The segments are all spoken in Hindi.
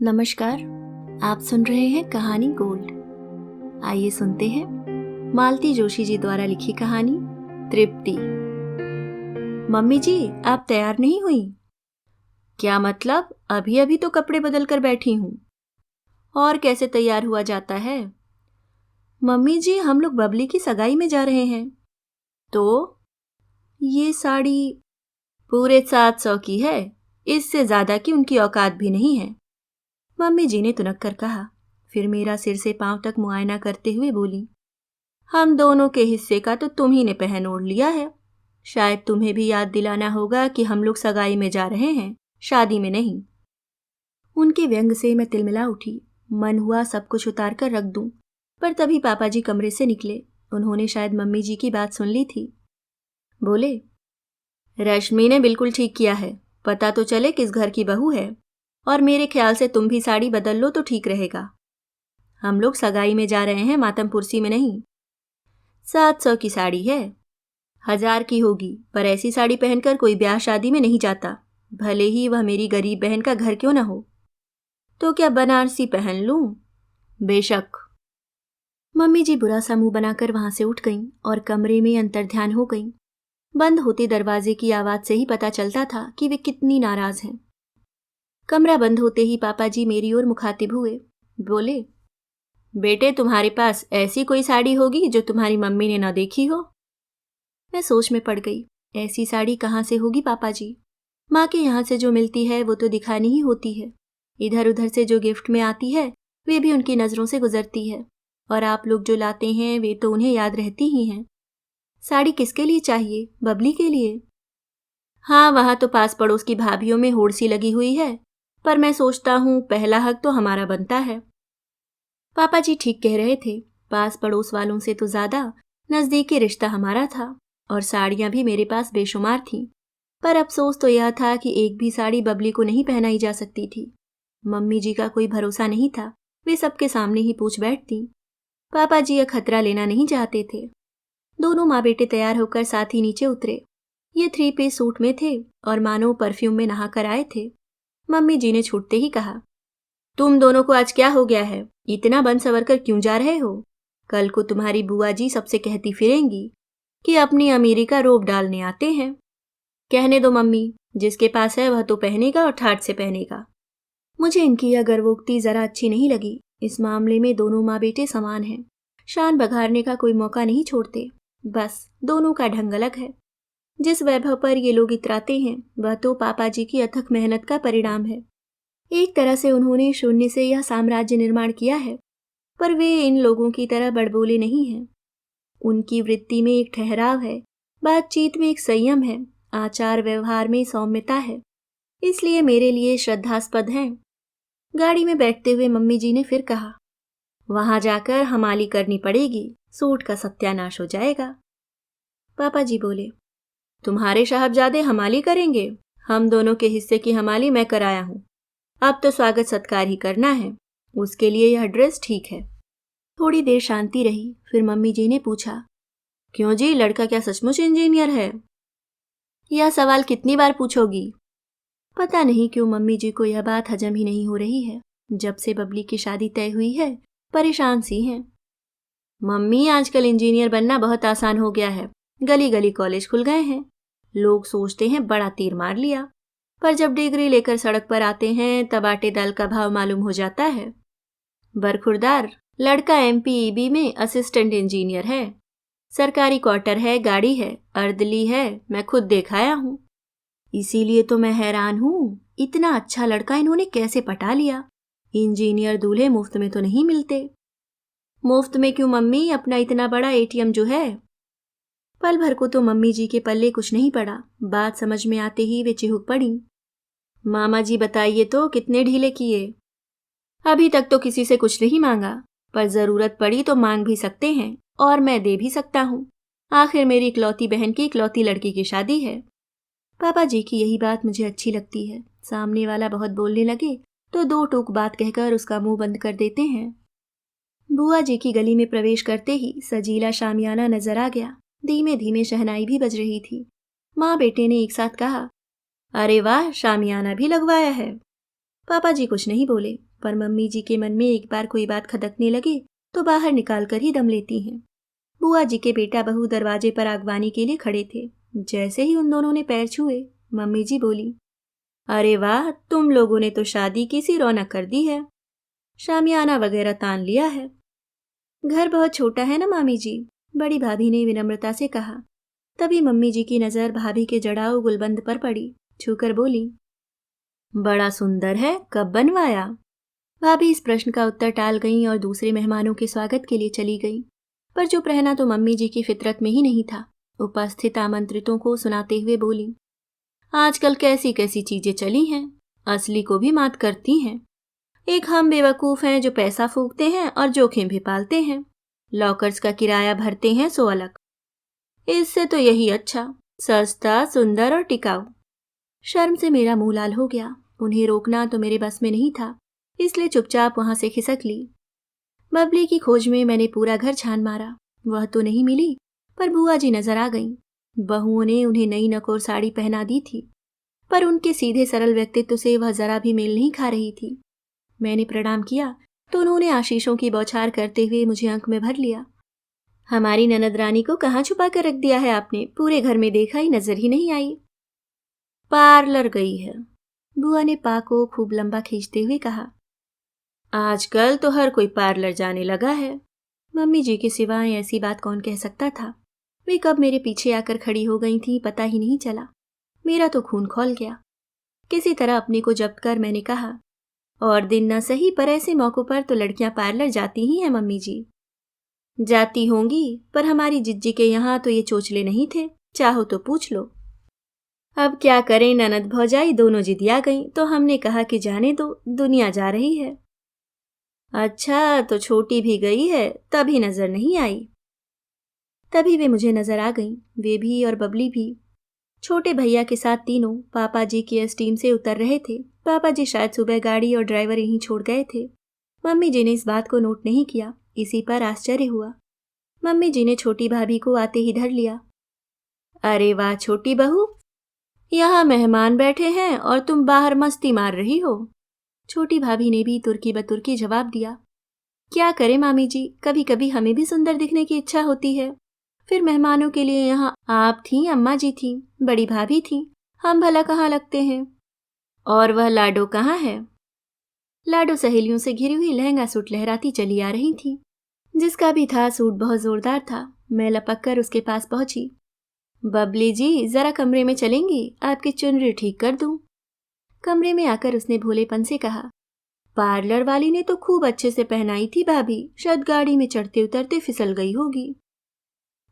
नमस्कार। आप सुन रहे हैं कहानी गोल्ड। आइए सुनते हैं मालती जोशी जी द्वारा लिखी कहानी तृप्ति। मम्मी जी, आप तैयार नहीं हुई? क्या मतलब? अभी अभी तो कपड़े बदल कर बैठी हूँ। और कैसे तैयार हुआ जाता है? मम्मी जी, हम लोग बबली की सगाई में जा रहे हैं। तो ये साड़ी पूरे 700 की है, इससे ज्यादा की उनकी औकात भी नहीं है, मम्मी जी ने तुनक कर कहा। फिर मेरा सिर से पांव तक मुआयना करते हुए बोली, हम दोनों के हिस्से का तो तुम ही ने पहन ओढ़ लिया है। शायद तुम्हें भी याद दिलाना होगा कि हम लोग सगाई में जा रहे हैं, शादी में नहीं। उनके व्यंग से मैं तिलमिला उठी। मन हुआ सब कुछ उतार कर रख दूं, पर तभी पापा जी कमरे से निकले। उन्होंने शायद मम्मी जी की बात सुन ली थी। बोले, रश्मि ने बिल्कुल ठीक किया है, पता तो चले किस घर की बहू है। और मेरे ख्याल से तुम भी साड़ी बदल लो तो ठीक रहेगा। हम लोग सगाई में जा रहे हैं, मातमपुरसी में नहीं। 700 की साड़ी है, 1000 की होगी, पर ऐसी साड़ी पहनकर कोई ब्याह शादी में नहीं जाता, भले ही वह मेरी गरीब बहन का घर क्यों न हो। तो क्या बनारसी पहन लूं? बेशक। मम्मी जी बुरा सा मुंह बनाकर वहां से उठ गईं और कमरे में अंतर्ध्यान हो गईं। बंद होते दरवाजे की आवाज से ही पता चलता था कि वे कितनी नाराज हैं। कमरा बंद होते ही पापा जी मेरी ओर मुखातिब हुए। बोले, बेटे, तुम्हारे पास ऐसी कोई साड़ी होगी जो तुम्हारी मम्मी ने न देखी हो? मैं सोच में पड़ गई। ऐसी साड़ी कहाँ से होगी पापा जी? माँ के यहाँ से जो मिलती है वो तो दिखानी ही होती है। इधर उधर से जो गिफ्ट में आती है वे भी उनकी नज़रों से गुजरती है, और आप लोग जो लाते हैं वे तो उन्हें याद रहती ही हैं। साड़ी किसके लिए चाहिए? बबली के लिए? हाँ, वहाँ तो पास पड़ोस की भाभियों में होड़ सी लगी हुई है, पर मैं सोचता हूँ पहला हक तो हमारा बनता है। पापा जी ठीक कह रहे थे। पास पड़ोस वालों से तो ज्यादा नजदीकी रिश्ता हमारा था, और साड़ियां भी मेरे पास बेशुमार थीं। पर अफसोस तो यह था कि एक भी साड़ी बबली को नहीं पहनाई जा सकती थी। मम्मी जी का कोई भरोसा नहीं था, वे सबके सामने ही पूछ बैठती। पापा जी यह खतरा लेना नहीं चाहते थे। दोनों माँ बेटे तैयार होकर साथ ही नीचे उतरे। ये 3 पीस सूट में थे और मानो परफ्यूम में नहा कर आए थे। मम्मी जी ने छूटते ही कहा, तुम दोनों को आज क्या हो गया है? इतना बन सवर कर क्यों जा रहे हो? कल को तुम्हारी बुआ जी सबसे कहती फिरेंगी कि अपनी अमीरी का रोब डालने आते हैं। कहने दो मम्मी, जिसके पास है वह तो पहनेगा और ठाठ से पहनेगा। मुझे इनकी यह गर्वोक्ति जरा अच्छी नहीं लगी। इस मामले में दोनों माँ बेटे समान हैं, शान बघारने का कोई मौका नहीं छोड़ते। बस दोनों का ढंग अलग है। जिस वैभव पर ये लोग इतराते हैं वह तो पापा जी की अथक मेहनत का परिणाम है। एक तरह से उन्होंने शून्य से यह साम्राज्य निर्माण किया है, पर वे इन लोगों की तरह बड़बोले नहीं हैं। उनकी वृत्ति में एक ठहराव है, बातचीत में एक संयम है, आचार व्यवहार में सौम्यता है, इसलिए मेरे लिए श्रद्धास्पद हैं। गाड़ी में बैठते हुए मम्मी जी ने फिर कहा, वहां जाकर हमाली करनी पड़ेगी, सूट का सत्यानाश हो जाएगा। पापा जी बोले, तुम्हारे साहबजादे हमाली करेंगे? हम दोनों के हिस्से की हमाली मैं कराया हूं। अब तो स्वागत सत्कार ही करना है, उसके लिए यह ड्रेस ठीक है। थोड़ी देर शांति रही, फिर मम्मी जी ने पूछा, क्यों जी, लड़का क्या सचमुच इंजीनियर है? यह सवाल कितनी बार पूछोगी? पता नहीं क्यों मम्मी जी को यह बात हजम ही नहीं हो रही है। जब से बबली की शादी तय हुई है परेशान सी हैं। मम्मी, आजकल इंजीनियर बनना बहुत आसान हो गया है, गली गली कॉलेज खुल गए हैं। लोग सोचते हैं बड़ा तीर मार लिया, पर जब डिग्री लेकर सड़क पर आते हैं तब आटे दाल का भाव मालूम हो जाता है। बरखुरदार लड़का MPEB में असिस्टेंट इंजीनियर है, सरकारी क्वार्टर है, गाड़ी है, अर्दली है, मैं खुद देखाया हूँ। इसीलिए तो मैं हैरान हूँ, इतना अच्छा लड़का इन्होंने कैसे पटा लिया। इंजीनियर दूल्हे मुफ्त में तो नहीं मिलते। मुफ्त में क्यों मम्मी, अपना इतना बड़ा ATM जो है। पल भर को तो मम्मी जी के पल्ले कुछ नहीं पड़ा। बात समझ में आते ही वे चिहुक पड़ी। मामा जी बताइए तो कितने ढीले किए? अभी तक तो किसी से कुछ नहीं मांगा, पर जरूरत पड़ी तो मांग भी सकते हैं, और मैं दे भी सकता हूँ। आखिर मेरी इकलौती बहन की इकलौती लड़की की शादी है। पापा जी की यही बात मुझे अच्छी लगती है। सामने वाला बहुत बोलने लगे तो 2 टूक बात कहकर उसका मुंह बंद कर देते हैं। बुआ जी की गली में प्रवेश करते ही सजीला शामियाना नजर आ गया। धीमे धीमे शहनाई भी बज रही थी। माँ बेटे ने एक साथ कहा, अरे वाह, शामियाना भी लगवाया है। पापा जी कुछ नहीं बोले, पर मम्मी जी के मन में एक बार कोई बात खदकने लगे तो बाहर निकाल कर ही दम लेती हैं। बुआ जी के बेटा बहू दरवाजे पर आगवानी के लिए खड़े थे। जैसे ही उन दोनों ने पैर छुए, मम्मी जी बोली, अरे वाह, तुम लोगों ने तो शादी की सी रौनक कर दी है। शामियाना वगैरह तान लिया है। घर बहुत छोटा है ना मामी जी, बड़ी भाभी ने विनम्रता से कहा। तभी मम्मी जी की नजर भाभी के जड़ाऊ गुलबंद पर पड़ी। छूकर बोली, बड़ा सुंदर है, कब बनवाया? भाभी इस प्रश्न का उत्तर टाल गईं और दूसरे मेहमानों के स्वागत के लिए चली गईं। पर जो पहना तो मम्मी जी की फितरत में ही नहीं था। उपस्थित आमंत्रितों को सुनाते हुए बोली, आजकल कैसी कैसी चीजें चली हैं, असली को भी मात करती हैं। एक हम बेवकूफ हैं जो पैसा फूकते हैं और जोखिम भी पालते हैं। लॉकर्स का किराया भरते हैं सो अलग। इससे तो यही अच्छा, सस्ता, सुंदर और टिकाऊ। शर्म से मेरा मुंह लाल हो गया। उन्हें रोकना तो मेरे बस में नहीं था, इसलिए चुपचाप वहां से खिसक ली। बबली की खोज में मैंने पूरा घर छान मारा। वह तो नहीं मिली, पर बुआ जी नजर आ गईं। बहुओं ने उन्हें नई नकोर साड़ी पहना दी थी, पर उनके सीधे सरल व्यक्तित्व से वह जरा भी मेल नहीं खा रही थी। मैंने प्रणाम किया तो उन्होंने आशीषों की बौछार करते हुए मुझे अंक में भर लिया। हमारी ननद रानी को कहाँ छुपा कर रख दिया है आपने? पूरे घर में देखा ही नजर ही नहीं आई। पार्लर गई है, बुआ ने पा को खूब लंबा खींचते हुए कहा। आजकल तो हर कोई पार्लर जाने लगा है। मम्मी जी के सिवाय ऐसी बात कौन कह सकता था। वे कब मेरे पीछे आकर खड़ी हो गई थी पता ही नहीं चला। मेरा तो खून खौल गया। किसी तरह अपने को जब्त कर मैंने कहा, और दिन न सही पर ऐसे मौकों पर तो लड़कियां पार्लर जाती ही हैं मम्मी जी। जाती होंगी, पर हमारी जिज्जी के यहाँ तो ये चोचले नहीं थे, चाहो तो पूछ लो। अब क्या करें, ननद भौजाई दोनों जिदिया गईं तो हमने कहा कि जाने दो, दुनिया जा रही है। अच्छा, तो छोटी भी गई है, तभी नजर नहीं आई। तभी वे मुझे नजर आ गईं, वे भी और बबली भी। छोटे भैया के साथ तीनों पापा जी की स्टीम से उतर रहे थे। पापा जी शायद सुबह गाड़ी और ड्राइवर यहीं छोड़ गए थे। मम्मी जी ने इस बात को नोट नहीं किया, इसी पर आश्चर्य हुआ। मम्मी जी ने छोटी भाभी को आते ही धर लिया। अरे वाह छोटी बहू, यहाँ मेहमान बैठे हैं और तुम बाहर मस्ती मार रही हो। छोटी भाभी ने भी तुर्की बतुर्की जवाब दिया। क्या करें मामी जी, कभी कभी हमें भी सुंदर दिखने की इच्छा होती है। फिर मेहमानों के लिए यहाँ आप थीं, अम्मा जी थीं, बड़ी भाभी थीं, हम भला कहाँ लगते हैं। और वह लाडो कहाँ है? लाडो सहेलियों से घिरी हुई लहंगा सूट लहराती चली आ रही थी। जिसका भी था सूट बहुत जोरदार था। मैं लपक कर उसके पास पहुंची। बबली जी, जरा कमरे में चलेंगी, आपकी चुनरी ठीक कर दूं। कमरे में आकर उसने भोलेपन से कहा, पार्लर वाली ने तो खूब अच्छे से पहनाई थी भाभी, शायद गाड़ी में चढ़ते उतरते फिसल गई होगी।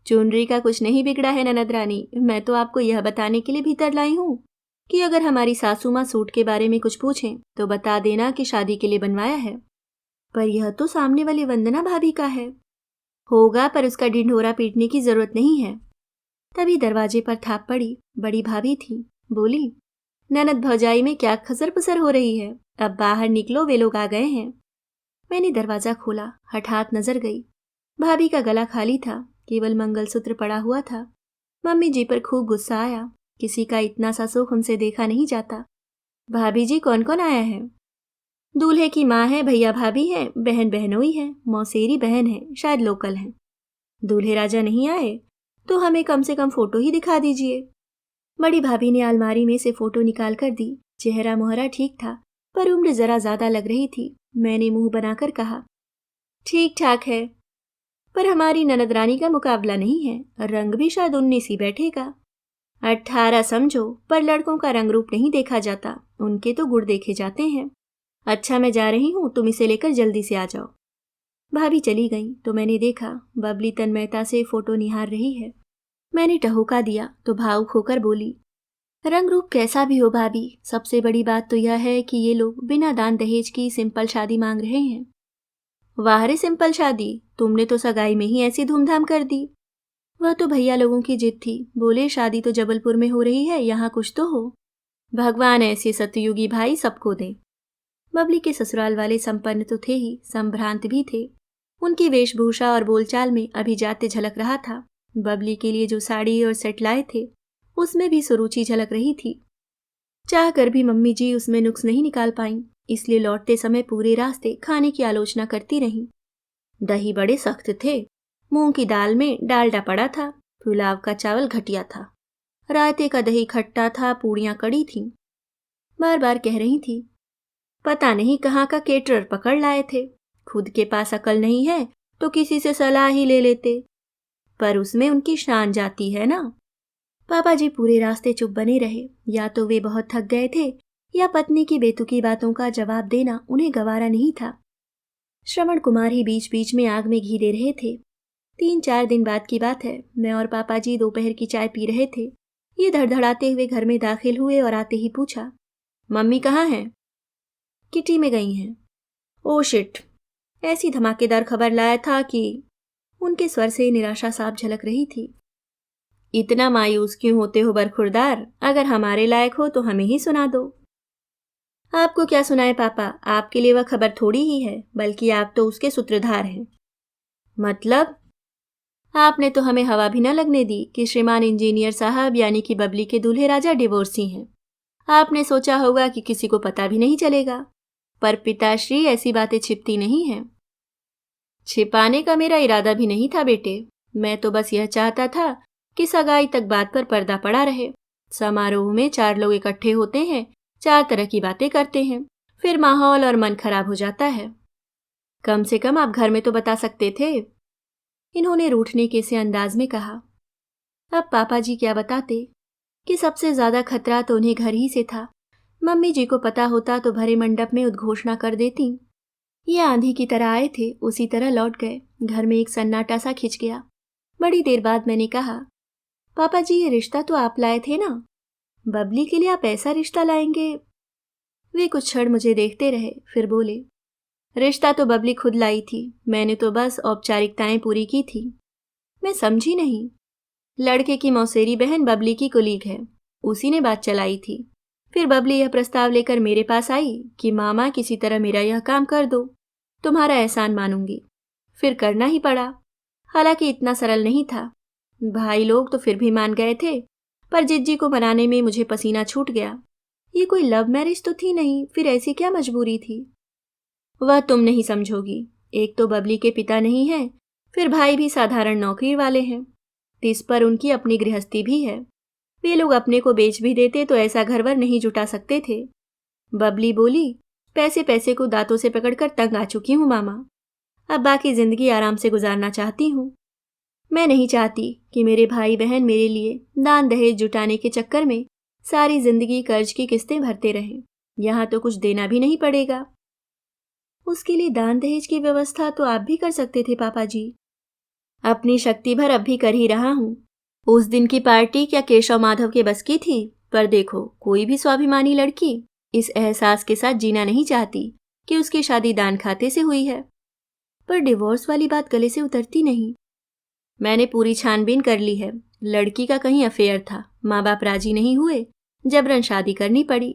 चुनरी का कुछ नहीं बिगड़ा है ननद रानी, मैं तो आपको यह बताने के लिए भीतर लाई हूँ कि अगर हमारी सासू माँ सूट के बारे में कुछ पूछें तो बता देना कि शादी के लिए बनवाया है। पर यह तो सामने वाली वंदना भाभी का है। होगा, पर उसका ढिंढोरा पीटने की जरूरत नहीं है। तभी दरवाजे पर थाप पड़ी। बड़ी भाभी थी, बोली, ननद भौजाई में क्या खसर पुसर हो रही है, अब बाहर निकलो, वे लोग आ गए हैं। मैंने दरवाजा खोला, हठात नजर गई। भाभी का गला खाली था, केवल मंगलसूत्र पड़ा हुआ था। मम्मी जी पर खूब गुस्सा आया। किसी का इतना सा सुख उनसे देखा नहीं जाता। भाभी जी, कौन कौन आया है? दूल्हे की माँ है, भैया भाभी हैं, बहन बहनोई है, मौसेरी बहन है, शायद लोकल हैं। दूल्हे राजा नहीं आए तो हमें कम से कम फोटो ही दिखा दीजिए। बड़ी भाभी ने अलमारी में से फोटो निकाल कर दी। चेहरा मोहरा ठीक था, पर उम्र जरा ज्यादा लग रही थी। मैंने मुंह बनाकर कहा, ठीक ठाक है, पर हमारी ननद रानी का मुकाबला नहीं है। रंग भी शायद 19 ही बैठेगा। 18 समझो, पर लड़कों का रंग रूप नहीं देखा जाता, उनके तो गुण देखे जाते हैं। अच्छा, मैं जा रही हूँ, तुम इसे लेकर जल्दी से आ जाओ। भाभी चली गई तो मैंने देखा बबली तन्मयता से फोटो निहार रही है। मैंने टहोका दिया तो भावुक होकर बोली, रंग रूप कैसा भी हो भाभी, सबसे बड़ी बात तो यह है कि ये लोग बिना दान दहेज की सिंपल शादी मांग रहे हैं। वाह रे सिंपल शादी, तुमने तो सगाई में ही ऐसी धूमधाम कर दी। वह तो भैया लोगों की जिद थी, बोले शादी तो जबलपुर में हो रही है, यहाँ कुछ तो हो। भगवान ऐसे सतयुगी भाई सबको दे। बबली के ससुराल वाले संपन्न तो थे ही, संभ्रांत भी थे। उनकी वेशभूषा और बोलचाल में अभिजात्य झलक रहा था। बबली के लिए जो साड़ी और सेट लाए थे उसमें भी सुरुचि झलक रही थी। चाह कर भी मम्मी जी उसमें नुक्स नहीं निकाल पाईं। इसलिए लौटते समय पूरे रास्ते खाने की आलोचना करती रहीं। दही बड़े सख्त थे, मूंग की दाल में डालडा पड़ा था, पुलाव का चावल घटिया था, रायते का दही खट्टा था, पूड़ियां कड़ी थीं। बार बार कह रही थी, पता नहीं कहाँ का केटरर पकड़ लाए थे, खुद के पास अकल नहीं है तो किसी से सलाह ही ले लेते, पर उसमें उनकी शान जाती है ना। पापा जी पूरे रास्ते चुप बने रहे। या तो वे बहुत थक गए थे या पत्नी की बेतुकी बातों का जवाब देना उन्हें गवारा नहीं था। श्रवण कुमार ही बीच बीच में आग में घी दे रहे थे। 3-4 दिन बाद की बात है, मैं और पापा जी दोपहर की चाय पी रहे थे। ये धड़धड़ाते हुए घर में दाखिल हुए और आते ही पूछा, मम्मी कहाँ हैं? किटी में गई हैं। ओ शिट, ऐसी धमाकेदार खबर लाया था कि उनके स्वर से निराशा साफ झलक रही थी। इतना मायूस क्यों होते हो बरखुरदार? अगर हमारे लायक हो तो हमें ही सुना दो। आपको क्या सुनाए पापा, आपके लिए वह खबर थोड़ी ही है, बल्कि आप तो उसके सूत्रधार हैं। मतलब? आपने तो हमें हवा भी न लगने दी कि श्रीमान इंजीनियर साहब यानी कि बबली के दूल्हे राजा डिवोर्सी हैं। आपने सोचा होगा कि किसी को पता भी नहीं चलेगा, पर पिताश्री ऐसी बातें छिपती नहीं हैं। छिपाने का मेरा इरादा भी नहीं था बेटे, मैं तो बस यह चाहता था कि सगाई तक बात पर पर्दा पड़ा रहे। समारोह में 4 लोग इकट्ठे होते हैं, 4 तरह की बातें करते हैं, फिर माहौल और मन खराब हो जाता है। कम से कम आप घर में तो बता सकते थे। इन्होंने रूठने के से अंदाज में कहा। अब पापा जी क्या बताते कि सबसे ज्यादा खतरा तो उन्हें घर ही से था। मम्मी जी को पता होता तो भरे मंडप में उद्घोषणा कर देती। ये आंधी की तरह आए थे, उसी तरह लौट गए। घर में एक सन्नाटा सा खिंच गया। बड़ी देर बाद मैंने कहा, पापा जी ये रिश्ता तो आप लाए थे ना? बबली के लिए आप ऐसा रिश्ता लाएंगे? वे कुछ क्षण मुझे देखते रहे, फिर बोले, रिश्ता तो बबली खुद लाई थी, मैंने तो बस औपचारिकताएं पूरी की थी। मैं समझी नहीं। लड़के की मौसेरी बहन बबली की कुलीग है, उसी ने बात चलाई थी। फिर बबली यह प्रस्ताव लेकर मेरे पास आई कि मामा किसी तरह मेरा यह काम कर दो, तुम्हारा एहसान मानूंगी। फिर करना ही पड़ा। हालांकि इतना सरल नहीं था। भाई लोग तो फिर भी मान गए थे, पर जिज्जी को मनाने में मुझे पसीना छूट गया। ये कोई लव मैरिज तो थी नहीं, फिर ऐसी क्या मजबूरी थी? वह तुम नहीं समझोगी। एक तो बबली के पिता नहीं है, फिर भाई भी साधारण नौकरी वाले हैं, इस पर उनकी अपनी गृहस्थी भी है। वे लोग अपने को बेच भी देते तो ऐसा घरवर नहीं जुटा सकते थे। बबली बोली, पैसे पैसे को दांतों से पकड़कर तंग आ चुकी हूँ मामा, अब बाकी जिंदगी आराम से गुजारना चाहती हूँ। मैं नहीं चाहती कि मेरे भाई बहन मेरे लिए दान दहेज जुटाने के चक्कर में सारी जिंदगी कर्ज की किस्तें भरते रहें। यहाँ तो कुछ देना भी नहीं पड़ेगा। उसके लिए दान दहेज की व्यवस्था तो आप भी कर सकते थे पापा जी। अपनी शक्ति भर अब भी कर ही रहा हूँ। उस दिन की पार्टी क्या केशव माधव के बस की थी? पर देखो, कोई भी स्वाभिमानी लड़की इस एहसास के साथ जीना नहीं चाहती कि उसकी शादी दान खाते से हुई है। पर डिवोर्स वाली बात गले से उतरती नहीं। मैंने पूरी छानबीन कर ली है। लड़की का कहीं अफेयर था, माँ बाप राजी नहीं हुए, जबरन शादी करनी पड़ी।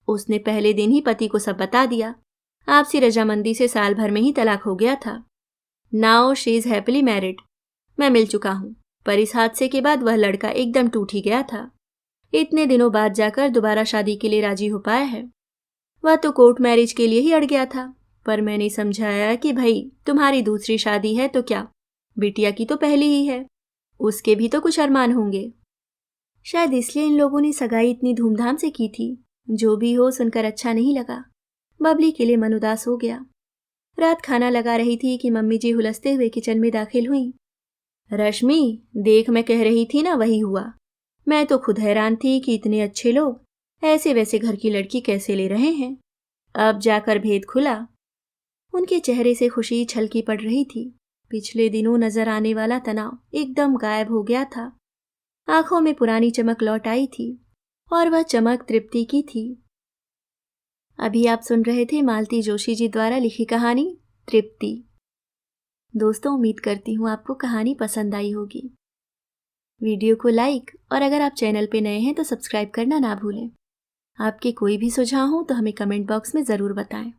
उसने पहले दिन ही पति को सब बता दिया। आपसी रजामंदी से साल भर में ही तलाक हो गया था। Now she is happily married. मैं मिल चुका हूँ, पर इस हादसे के बाद वह लड़का एकदम टूट ही गया था। इतने दिनों बाद जाकर दोबारा शादी के लिए राजी हो पाया है। वह तो कोर्ट मैरिज के लिए ही अड़ गया था, पर मैंने समझाया कि भाई तुम्हारी दूसरी शादी है तो क्या, बिटिया की तो पहली ही है, उसके भी तो कुछ अरमान होंगे। शायद इसलिए इन लोगों ने सगाई इतनी धूमधाम से की थी। जो भी हो, सुनकर अच्छा नहीं लगा। बबली के लिए मन उदास हो गया। रात खाना लगा रही थी कि मम्मी जी हुलसते हुए किचन में दाखिल हुई। रश्मि, देख मैं कह रही थी ना, वही हुआ। मैं तो खुद हैरान थी कि इतने अच्छे लोग ऐसे वैसे घर की लड़की कैसे ले रहे हैं। अब जाकर भेद खुला। उनके चेहरे से खुशी छलकी पड़ रही थी। पिछले दिनों नजर आने वाला तनाव एकदम गायब हो गया था। आंखों में पुरानी चमक लौट आई थी, और वह चमक तृप्ति की थी। अभी आप सुन रहे थे मालती जोशी जी द्वारा लिखी कहानी तृप्ति। दोस्तों, उम्मीद करती हूँ आपको कहानी पसंद आई होगी। वीडियो को लाइक और अगर आप चैनल पे नए हैं तो सब्सक्राइब करना ना भूलें। आपके कोई भी सुझाव हो तो हमें कमेंट बॉक्स में ज़रूर बताएं।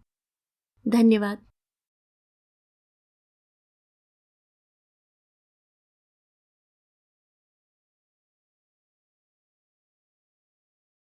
धन्यवाद।